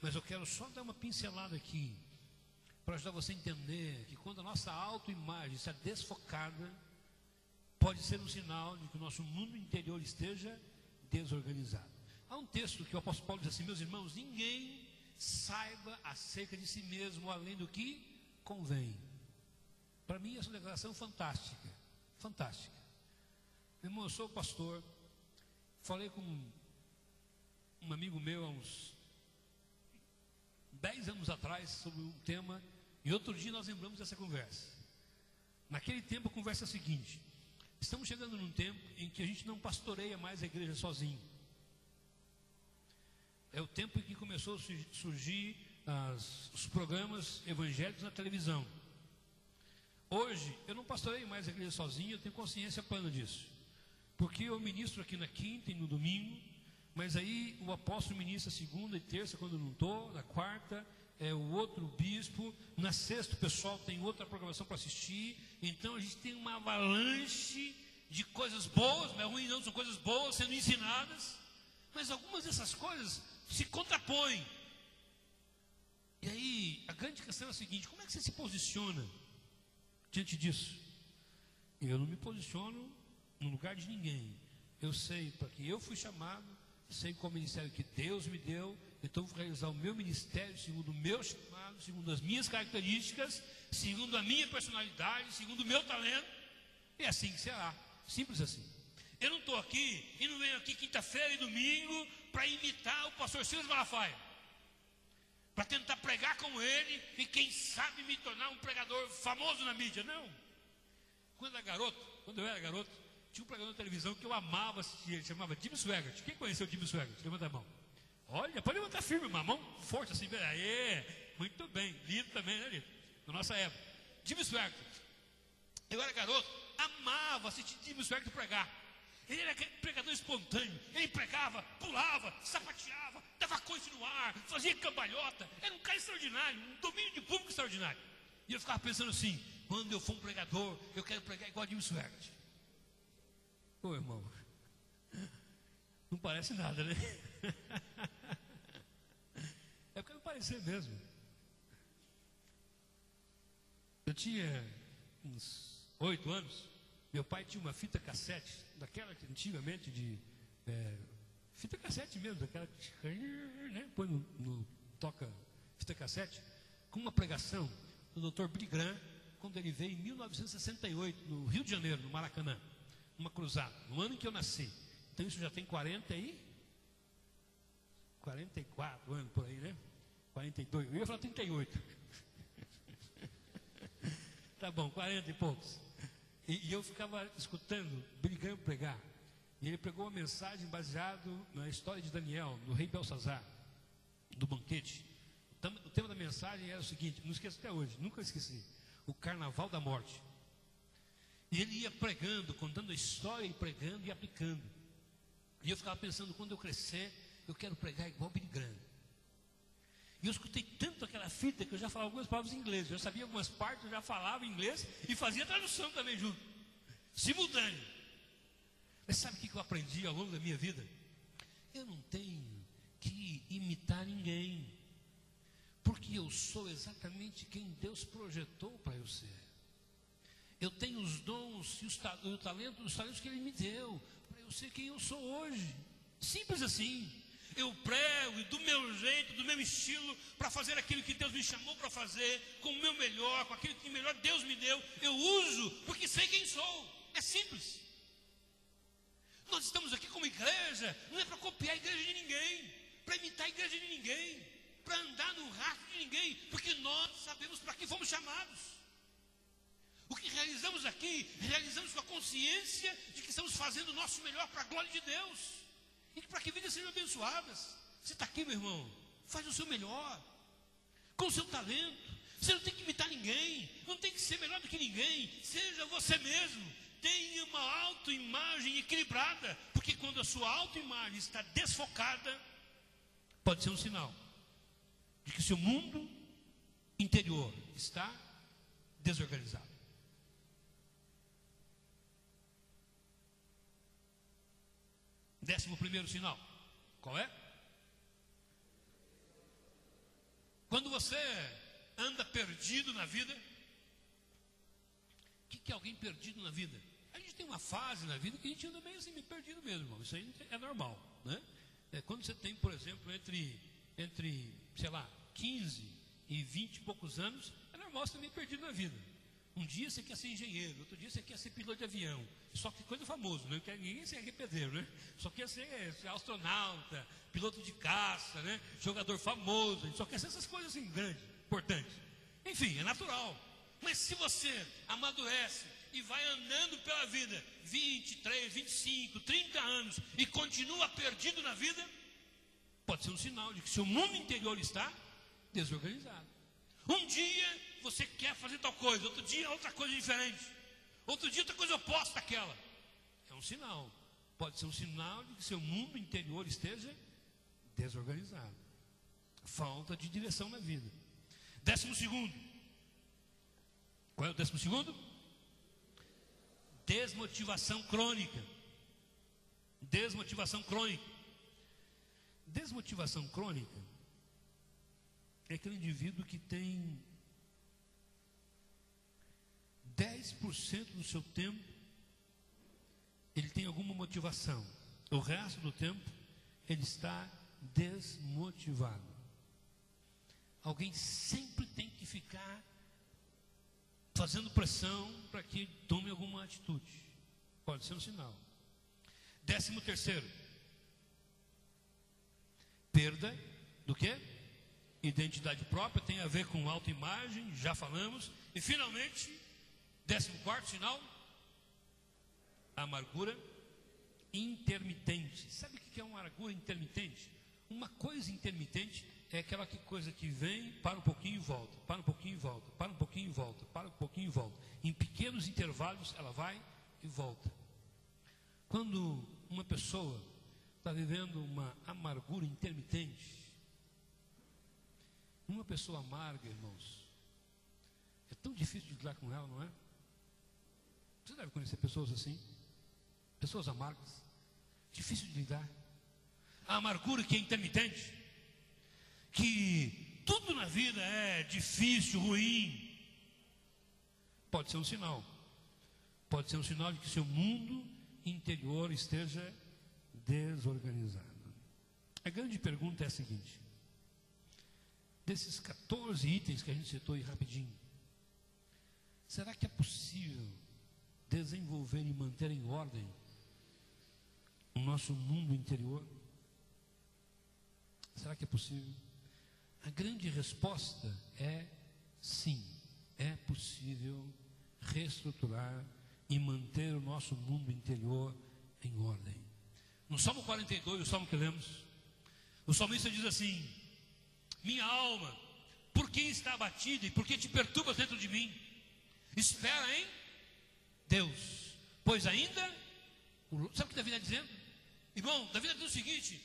Mas eu quero só dar uma pincelada aqui, para ajudar você a entender que quando a nossa autoimagem está desfocada, pode ser um sinal de que o nosso mundo interior esteja desorganizado. Há um texto que o apóstolo Paulo diz assim: meus irmãos, ninguém saiba acerca de si mesmo além do que convém. Para mim essa é uma declaração fantástica, fantástica. Meu irmão, eu sou pastor, falei com um amigo meu há uns 10 anos atrás sobre um tema, e outro dia nós lembramos dessa conversa. Naquele tempo a conversa é a seguinte: estamos chegando num tempo em que a gente não pastoreia mais a igreja sozinho. É o tempo em que começou a surgir os programas evangélicos na televisão. Hoje eu não pastoreio mais a igreja sozinho, eu tenho consciência plena disso, porque eu ministro aqui na quinta e no domingo, mas aí o apóstolo ministra segunda e terça quando eu não estou, na quarta é o outro bispo, na sexta o pessoal tem outra programação para assistir. Então a gente tem uma avalanche de coisas boas, não é ruim não, são coisas boas sendo ensinadas, mas algumas dessas coisas se contrapõem. E aí a grande questão é a seguinte: como é que você se posiciona diante disso? Eu não me posiciono no lugar de ninguém. Eu sei para que eu fui chamado, sei qual ministério que Deus me deu, então vou realizar o meu ministério segundo o meu chamado, segundo as minhas características, segundo a minha personalidade, segundo o meu talento. É assim que será, simples assim. Eu não estou aqui e não venho aqui quinta-feira e domingo para imitar o pastor Silas Malafaia, para tentar pregar como ele e quem sabe me tornar um pregador famoso na mídia. Não. Quando eu era garoto, tinha um pregador na televisão que eu amava assistir, ele chamava Jimmy Swaggart. Quem conheceu o Jimmy Swaggart? Levanta a mão. Olha, pode levantar firme, uma mão forte assim. Aê, muito bem, lindo também, né, lindo? Na nossa época. Jimmy Swaggart. Eu era garoto, amava assistir Jimmy Swaggart pregar. Ele era aquele pregador espontâneo. Ele pregava, pulava, sapateava, dava coice no ar, fazia cambalhota. Era um cara extraordinário, um domínio de público extraordinário. E eu ficava pensando assim: quando eu for um pregador, eu quero pregar igual a Jimmy Swaggart. Ô irmão, não parece nada, né? É porque não parecia mesmo. Eu tinha uns 8 anos. Meu pai tinha uma fita cassete, daquela que antigamente fita cassete mesmo, daquela que, né, põe no toca fita cassete, com uma pregação do Dr. Billy Graham, quando ele veio em 1968, no Rio de Janeiro, no Maracanã, uma cruzada, no ano em que eu nasci. Então isso já tem 44 anos por aí, né? 42, eu ia falar 38. Tá bom, 40 e poucos. E eu ficava escutando Billy Graham pregar. E ele pregou uma mensagem baseada na história de Daniel, do rei Belsazar, do banquete. O tema da mensagem era o seguinte, não esqueço até hoje, nunca esqueci, o Carnaval da Morte. E ele ia pregando, contando a história e pregando e aplicando. E eu ficava pensando, quando eu crescer, eu quero pregar igual Billy Graham. E eu escutei tanto aquela fita que eu já falava algumas palavras em inglês. Eu já sabia algumas partes, eu já falava inglês e fazia tradução também junto, simultâneo. Mas sabe o que eu aprendi ao longo da minha vida? Eu não tenho que imitar ninguém, porque eu sou exatamente quem Deus projetou para eu ser. Eu tenho os dons e os talentos que Ele me deu, para eu ser quem eu sou hoje. Simples assim. Eu prego do meu jeito, do meu estilo, para fazer aquilo que Deus me chamou para fazer, com o meu melhor, com aquilo que melhor Deus me deu. Eu uso porque sei quem sou. É simples. Nós estamos aqui como igreja, não é para copiar a igreja de ninguém, para imitar a igreja de ninguém, para andar no rastro de ninguém, porque nós sabemos para que fomos chamados. O que realizamos aqui, realizamos com a consciência de que estamos fazendo o nosso melhor para a glória de Deus. E para que vidas sejam abençoadas. Você está aqui, meu irmão, faz o seu melhor, com o seu talento. Você não tem que imitar ninguém, não tem que ser melhor do que ninguém. Seja você mesmo, tenha uma autoimagem equilibrada. Porque quando a sua autoimagem está desfocada, pode ser um sinal de que seu mundo interior está desorganizado. Décimo primeiro sinal, qual é? Quando você anda perdido na vida. O que é alguém perdido na vida? A gente tem uma fase na vida que a gente anda meio assim, meio perdido mesmo, irmão. Isso aí é normal, né? Quando você tem, por exemplo, entre, sei lá, 15 e 20 e poucos anos, é normal você estar meio perdido na vida. Um dia você quer ser engenheiro, outro dia você quer ser piloto de avião. Só que coisa famosa, né? Ninguém quer ser pedreiro, né? Só quer ser astronauta, piloto de caça, né? Jogador famoso. A gente só quer ser essas coisas assim, grandes, importantes. Enfim, é natural. Mas se você amadurece e vai andando pela vida 23, 25, 30 anos e continua perdido na vida, pode ser um sinal de que seu mundo interior está desorganizado. Um dia você quer fazer tal coisa, outro dia outra coisa diferente, outro dia outra coisa oposta àquela. É um sinal, pode ser um sinal de que seu mundo interior esteja desorganizado. Falta de direção na vida. 12º. Qual é o 12º? Desmotivação crônica. Desmotivação crônica. Desmotivação crônica é aquele indivíduo que tem 10% do seu tempo, ele tem alguma motivação. O resto do tempo, ele está desmotivado. Alguém sempre tem que ficar fazendo pressão para que tome alguma atitude. Pode ser um sinal. 13º. Perda do quê? Identidade própria, tem a ver com autoimagem, já falamos. E finalmente, 14º sinal, amargura intermitente. Sabe o que é uma amargura intermitente? Uma coisa intermitente é aquela coisa que vem, para um pouquinho e volta, para um pouquinho e volta, para um pouquinho e volta, para um pouquinho e volta. Em pequenos intervalos ela vai e volta. Quando uma pessoa está vivendo uma amargura intermitente, uma pessoa amarga, irmãos, é tão difícil de lidar com ela, não é? Você deve conhecer pessoas assim, pessoas amargas, difícil de lidar. A amargura que é intermitente, que tudo na vida é difícil, ruim, pode ser um sinal. Pode ser um sinal de que seu mundo interior esteja desorganizado. A grande pergunta é a seguinte: desses 14 itens que a gente citou aí rapidinho, será que é possível desenvolver e manter em ordem o nosso mundo interior? Será que é possível? A grande resposta é sim, é possível reestruturar e manter o nosso mundo interior em ordem. No Salmo 42, o salmo que lemos, o salmista diz assim: minha alma, Por que está abatido e por que te perturbas dentro de mim? Espera em Deus, pois ainda, sabe o que Davi está dizendo? Irmão, Davi está dizendo o seguinte: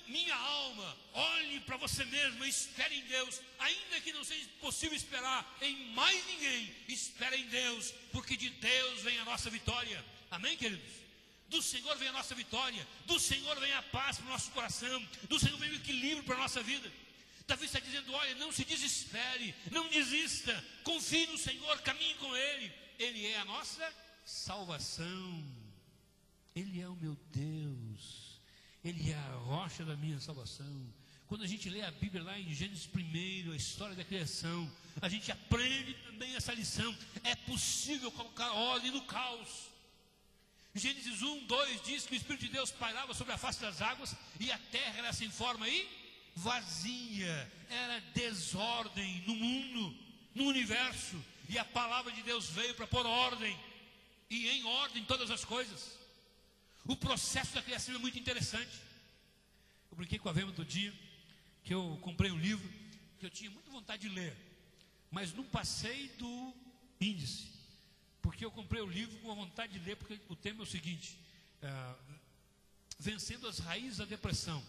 minha alma, olhe para você mesmo, espere em Deus, ainda que não seja possível esperar em mais ninguém, espere em Deus, porque de Deus vem a nossa vitória. Amém, queridos? Do Senhor vem a nossa vitória, do Senhor vem a paz para o nosso coração, do Senhor vem o equilíbrio para a nossa vida. Davi está dizendo: olha, não se desespere, não desista, confie no Senhor, caminhe com Ele. Ele é a nossa salvação, Ele é o meu Deus, Ele é a rocha da minha salvação. Quando a gente lê a Bíblia lá em Gênesis 1, a história da criação, a gente aprende também essa lição: é possível colocar ordem no caos. Gênesis 1:2 diz que o Espírito de Deus pairava sobre a face das águas e a terra era sem forma e vazia, era desordem no mundo, no universo, e a palavra de Deus veio para pôr ordem, e em ordem todas as coisas. O processo da criação é muito interessante. Eu brinquei com a Vema do dia, que eu comprei um livro, que eu tinha muita vontade de ler, mas não passei do índice, porque eu comprei o livro com a vontade de ler, porque o tema é o seguinte: vencendo as raízes da depressão.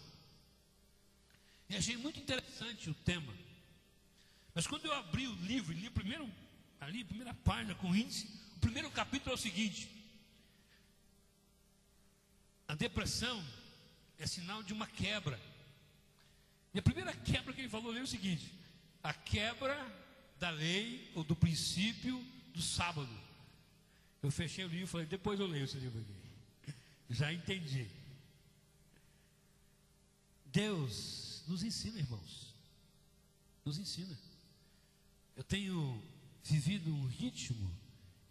E achei muito interessante o tema. Mas quando eu abri o livro, li primeiro, ali, a primeira página com índice, o primeiro capítulo é o seguinte: a depressão é sinal de uma quebra. E a primeira quebra que ele falou é o seguinte: a quebra da lei ou do princípio do sábado. Eu fechei o livro e falei: depois eu leio esse livro aqui. Já entendi. Deus nos ensina, irmãos, nos ensina. Eu tenho vivido um ritmo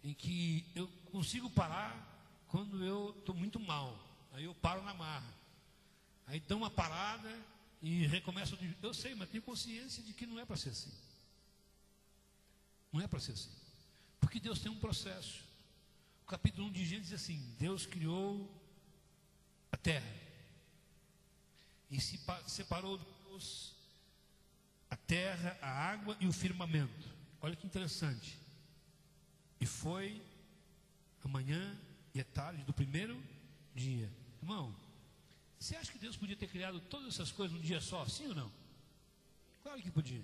em que eu consigo parar quando eu estou muito mal. Aí eu paro na marra, aí dou uma parada e recomeço. Eu sei, mas tenho consciência de que não é para ser assim. Não é para ser assim, porque Deus tem um processo. O capítulo 1 de Gênesis diz assim: Deus criou a terra e se separou Deus a terra, a água e o firmamento. Olha que interessante. E foi a manhã e a tarde do primeiro dia. Irmão, você acha que Deus podia ter criado todas essas coisas num dia só, sim ou não? Claro que podia.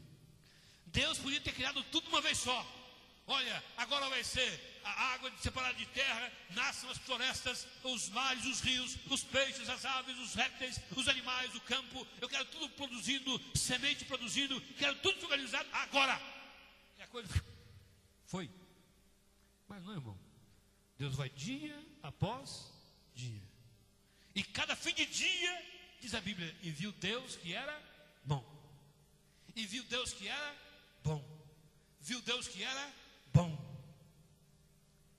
Deus podia ter criado tudo uma vez só. Olha, agora vai ser a água separada de terra, nascem as florestas, os mares, os rios, os peixes, as aves, os répteis, os animais, o campo. Eu quero tudo produzindo, semente produzindo, quero tudo organizado agora. E a coisa foi. Mas não, irmão. Deus vai dia após dia. E cada fim de dia, diz a Bíblia, e viu Deus que era bom. E viu Deus que era bom. Viu Deus que era bom.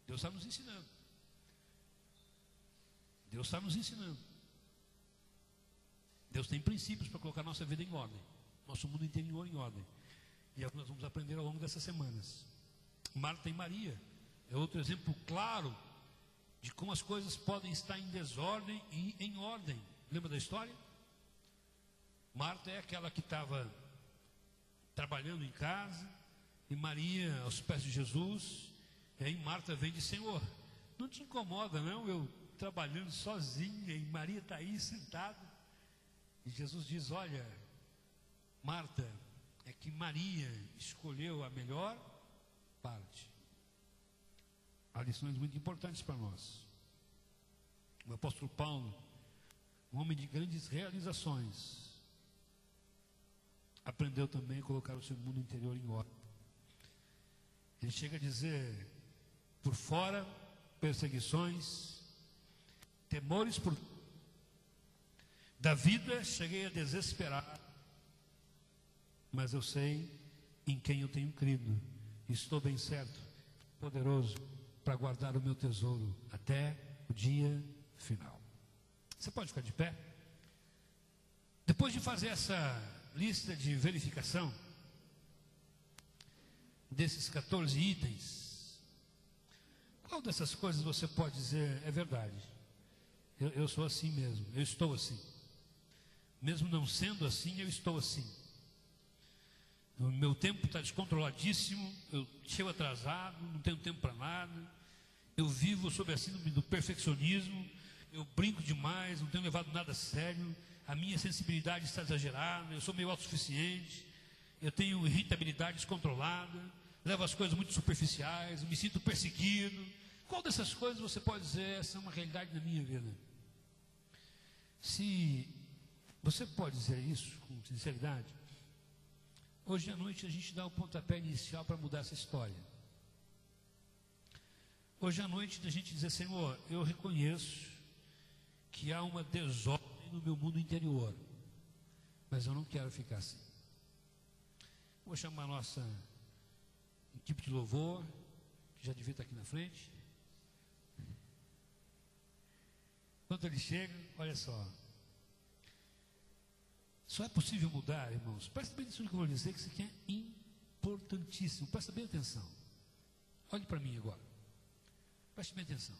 Deus está nos ensinando. Deus está nos ensinando. Deus tem princípios para colocar nossa vida em ordem, nosso mundo interior em ordem. E é o que nós vamos aprender ao longo dessas semanas. Marta e Maria é outro exemplo claro de como as coisas podem estar em desordem e em ordem. Lembra da história? Marta é aquela que estava trabalhando em casa, e Maria aos pés de Jesus. E aí Marta vem de: Senhor, não te incomoda não, eu trabalhando sozinha e Maria está aí sentada? E Jesus diz: olha, Marta, é que Maria escolheu a melhor parte. Há lições muito importantes para nós. O apóstolo Paulo, um homem de grandes realizações, aprendeu também a colocar o seu mundo interior em ordem. Ele chega a dizer: por fora, perseguições, temores da vida, cheguei a desesperar, mas eu sei em quem eu tenho crido, estou bem certo, poderoso para guardar o meu tesouro até o dia final. Você pode ficar de pé? Depois de fazer essa lista de verificação desses 14 itens, qual dessas coisas você pode dizer é verdade? Eu sou assim mesmo, eu estou assim. Mesmo não sendo assim, eu estou assim. O meu tempo está descontroladíssimo, eu chego atrasado, não tenho tempo para nada, eu vivo sob a síndrome do perfeccionismo, eu brinco demais, não tenho levado nada a sério, a minha sensibilidade está exagerada, eu sou meio autossuficiente, eu tenho irritabilidade descontrolada, levo as coisas muito superficiais, me sinto perseguido. Qual dessas coisas você pode dizer, essa é uma realidade na minha vida? Se você pode dizer isso com sinceridade, hoje à noite a gente dá o pontapé inicial para mudar essa história. Hoje à noite a gente dizer, Senhor, eu reconheço que há uma desordem no meu mundo interior, mas eu não quero ficar assim. Vou chamar a nossa equipe de louvor, que já devia estar aqui na frente. Quando ele chega, olha só. Só é possível mudar, irmãos. Presta bem atenção no que eu vou dizer, que isso aqui é importantíssimo. Presta bem atenção. Olhe para mim agora. Preste bem atenção.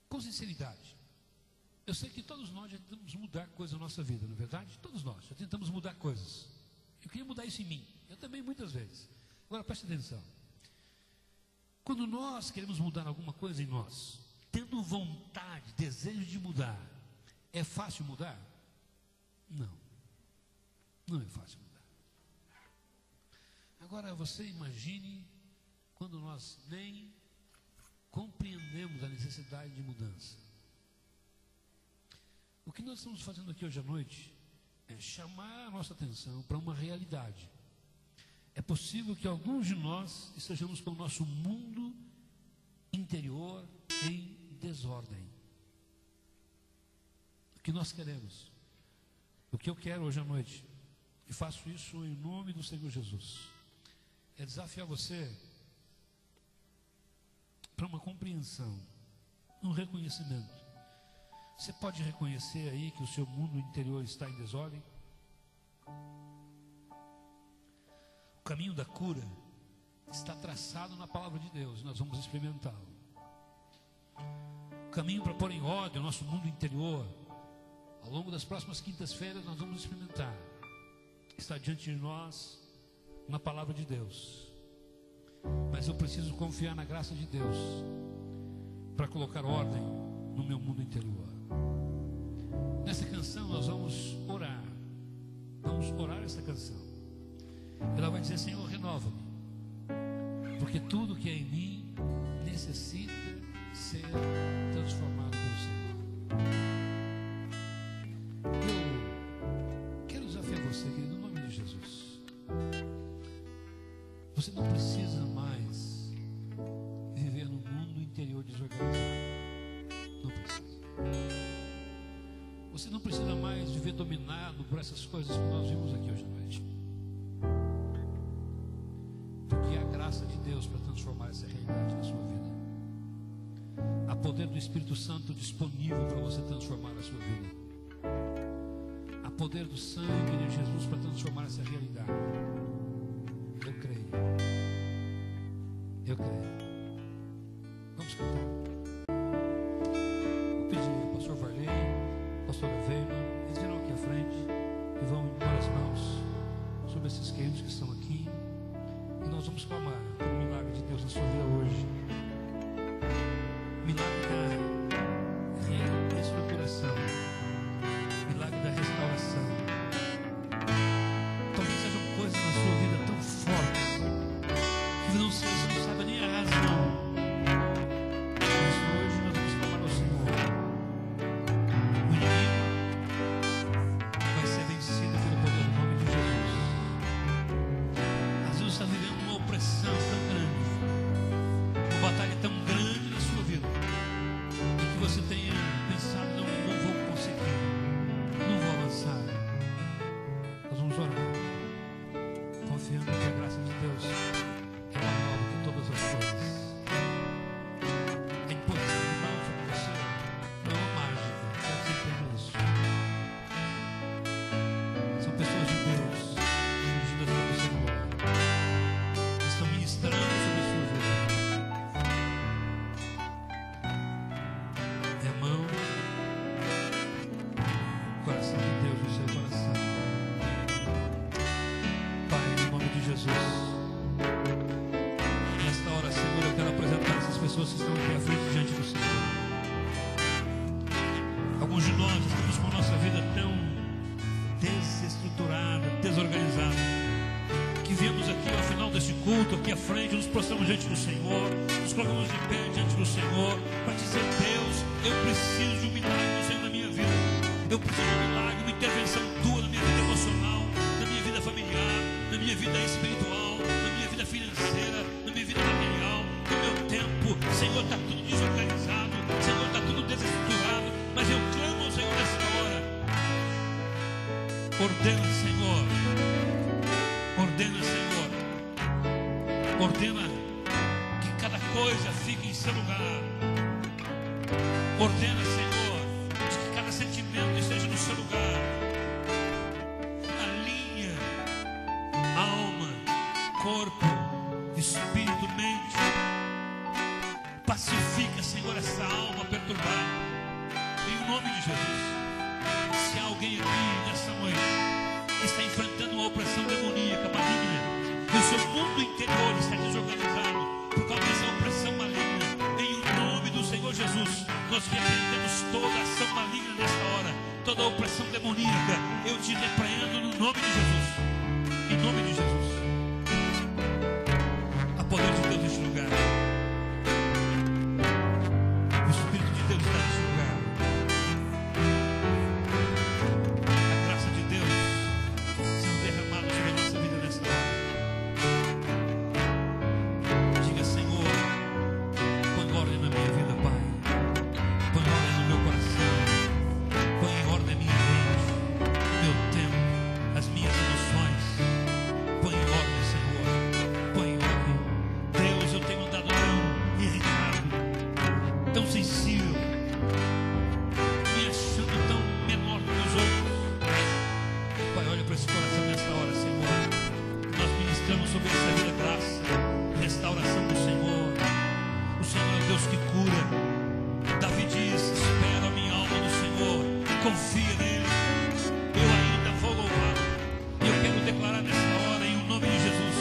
Com sinceridade. Eu sei que todos nós já tentamos mudar coisas na nossa vida, não é verdade? Todos nós já tentamos mudar coisas. Eu queria mudar isso em mim. Eu também, muitas vezes. Agora, preste atenção. Quando nós queremos mudar alguma coisa em nós, tendo vontade, desejo de mudar, é fácil mudar? Não. Não é fácil mudar. Agora, você imagine quando nós nem compreendemos a necessidade de mudança. O que nós estamos fazendo aqui hoje à noite é chamar a nossa atenção para uma realidade. É possível que alguns de nós estejamos com o nosso mundo interior em desordem. O que nós queremos, o que eu quero hoje à noite, e faço isso em nome do Senhor Jesus, é desafiar você para uma compreensão, um reconhecimento. Você pode reconhecer aí que o seu mundo interior está em desordem? O caminho da cura está traçado na palavra de Deus, nós vamos experimentá-lo. O caminho para pôr em ordem o nosso mundo interior, ao longo das próximas quintas-feiras nós vamos experimentar. Está diante de nós na palavra de Deus. Mas eu preciso confiar na graça de Deus para colocar ordem no meu mundo interior. Nessa canção nós vamos orar. Vamos orar essa canção. Ela vai dizer, Senhor, renova-me, porque tudo que é em mim necessita ser transformado pelo Senhor. Eu quero desafiar você, querido, no nome de Jesus. Você não precisa mais viver no mundo interior desorganizado. Não precisa. Você não precisa mais viver dominado por essas coisas que nós vimos aqui hoje à noite. Porque há graça de Deus para transformar essa realidade na sua vida. Há poder do Espírito Santo disponível para você transformar a sua vida. Há poder do sangue de Jesus para transformar essa realidade. Eu creio. Eu creio. Vamos cantar. Vou pedir ao pastor Varley, pastora Veima, eles virão aqui à frente e vão impor as mãos sobre esses queridos que estão aqui. E nós vamos clamar pelo milagre de Deus na sua vida hoje. Milagre da reestruturação. Milagre da restauração. Talvez sejam coisas na sua vida tão fortes que você não sabe nem a razão. Mas hoje nós vamos clamar ao Senhor. O inimigo vai ser vencido pelo poder do nome de Jesus. Às vezes você está vivendo uma opressão tão grande, uma batalha tão grande na sua vida, e que você tenha pensado, não vou conseguir, não vou avançar. Nós vamos orar, confiando que a graça de Deus é maior do que todas as coisas. É importante, irmão, sobre você, não é uma mágica, quero que você entenda isso. São pessoas de Deus, ungidas pelo Senhor, que estão ministrando sobre a sua vida. É culto aqui à frente, nos prostramos diante do Senhor, nos colocamos de pé diante do Senhor, para dizer: Deus, eu preciso de um milagre do Senhor na minha vida. Eu preciso de um milagre, uma intervenção tua na minha vida emocional, na minha vida familiar, na minha vida espiritual, na minha vida financeira, na minha vida material, no meu tempo. Senhor, está tudo desorganizado, Senhor, está tudo desestruturado, mas eu clamo ao Senhor nessa hora. Ordena, Senhor. Ordena, Senhor. Ordena que cada coisa fique em seu lugar. Ordena, Senhor, que cada sentimento esteja no seu lugar. Alinha alma, corpo, espírito, mente. Pacifica, Senhor, essa alma perturbada. Em nome de Jesus. Se há alguém aqui nessa noite que está enfrentando uma opressão demoníaca, maligna, e o seu mundo interior está desorganizado por causa dessa opressão maligna, em nome do Senhor Jesus, nós repreendemos toda ação maligna nesta hora, toda opressão demoníaca. Eu te repreendo no nome de Jesus. Em nome de Jesus. Há poder de Deus neste lugar. O Espírito de Deus está neste lugar. A graça de Deus sendo derramada sobre a nossa vida nesta hora. Diga: Senhor, põe ordem na minha vida, Pai. Põe ordem no meu coração. Põe em ordem a minha mente, meu tempo, as minhas emoções. Põe em ordem, Senhor. Põe em ordem. Deus, eu tenho andado tão irritado, tão sensível, me achando tão menor do que os outros. Pai, olha para esse coração nesta hora, Senhor. Nós ministramos sobre essa vida graça, restauração do Senhor. O Senhor é Deus que cura. Davi diz: espera a minha alma no Senhor, confia nele. Eu ainda vou louvá-lo. E eu quero declarar nesta hora, em nome de Jesus,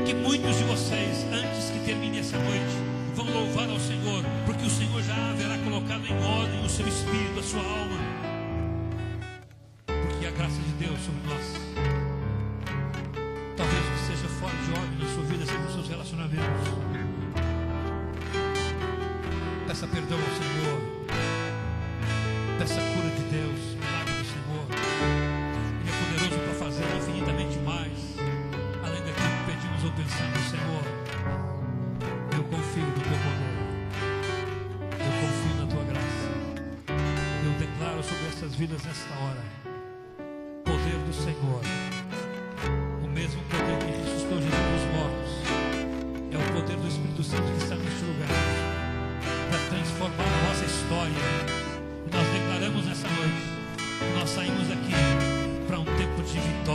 que muitos de vocês, antes que termine essa noite, vão louvar ao Senhor, porque o Senhor já haverá colocado em ordem o seu espírito, a sua alma. Porque a graça de Deus sobre nós. Talvez o que seja fora de ordem na sua vida, seja nos seus relacionamentos. Peça perdão ao Senhor. Peça a cura de Deus, milagre do Senhor. Ele é poderoso para fazer infinitamente mais, além daquilo que pedimos ou pensamos. Senhor, eu confio no teu poder. Eu confio na tua graça. Eu declaro sobre essas vidas nesta hora poder do Senhor. O mesmo poder que ressuscitou Jesus dos mortos é o poder do Espírito Santo que está neste lugar para transformar a nossa história. E nós declaramos nessa noite que nós saímos aqui para um tempo de vitória.